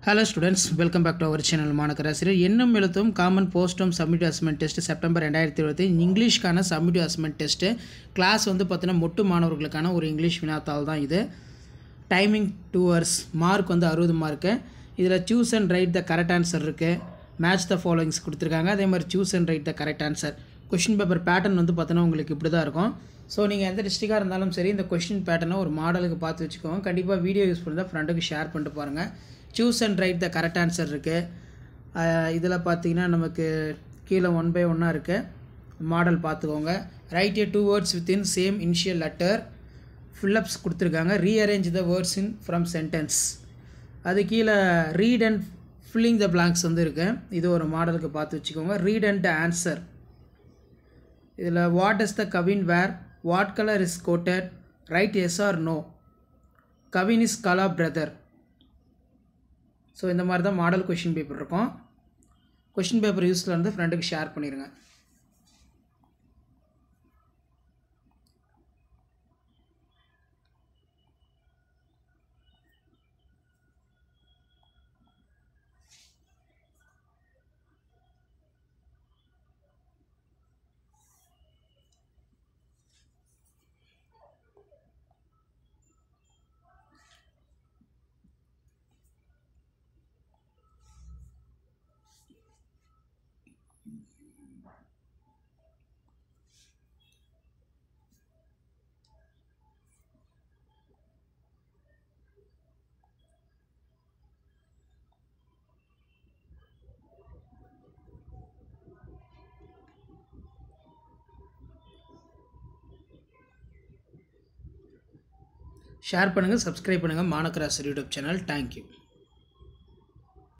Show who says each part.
Speaker 1: Hello students, welcome back to our channel மாணக்கராசிரியர் எண்ணும் எழுத்தும் காமன் போஸ்டம் சப்மிட் அசைன்மெண்ட் டெஸ்ட் செப்டம்பர் 2020 இங்கிலீஷ்க்கான சப்மிட் அசைன்மெண்ட் டெஸ்ட் கிளாஸ் வந்து பார்த்தீங்கன்னா மொட்டு மாணவர்களுக்கான ஒரு இங்கிலீஷ் வினாத்தாள் தான் இது. டைமிங் 2 hours, மார்க் வந்து 60 மார்க்கு. இதில் choose and right the correct answer இருக்குது. மேட்ச் த ஃபாலோயிங்ஸ் கொடுத்துருக்காங்க. அதே மாதிரி choose and right the correct answer. Question paper pattern வந்து பார்த்தீங்கன்னா உங்களுக்கு இப்படி தான் இருக்கும். ஸோ நீங்கள் எந்த டிஸ்ட்ரிக்டாக இருந்தாலும் சரி இந்த கொஷின் பேட்டர்னை ஒரு மாடலுக்கு பார்த்து வச்சுக்கோங்க. கண்டிப்பாக வீடியோ யூஸ் பண்ணி தான் ஃப்ரெண்டுக்கு ஷேர் பண்ணிட்டு பாருங்கள். Choose and right the correct answer இருக்குது. இதில் பார்த்தீங்கன்னா நமக்கு கீழே 1 by 1 இருக்குது. மாடல் பார்த்துக்கோங்க. Write a 2 words within same initial letter. Fill ups கொடுத்துருக்காங்க. Rearrange the words in from sentence. அது கீழே read and filling the blanks வந்து இருக்குது. இது ஒரு மாடலுக்கு பார்த்து வச்சுக்கோங்க. Read and answer. இதில் what is the Kavin where, what colour is coated, right yes or no, Kavin is Kala brother. So இந்த மாதிரி தான் மாடல் கொஷின் பேப்பர் இருக்கும். கொஷின் பேப்பர் யூஸில் இருந்து ஃப்ரெண்டுக்கு ஷேர் பண்ணிடுங்க. ஷேர் பண்ணுங்கள், சப்ஸ்கிரைப் பண்ணுங்கள் மாணக்கராசிரியர் யூடியூப் சேனல். தேங்க்யூ.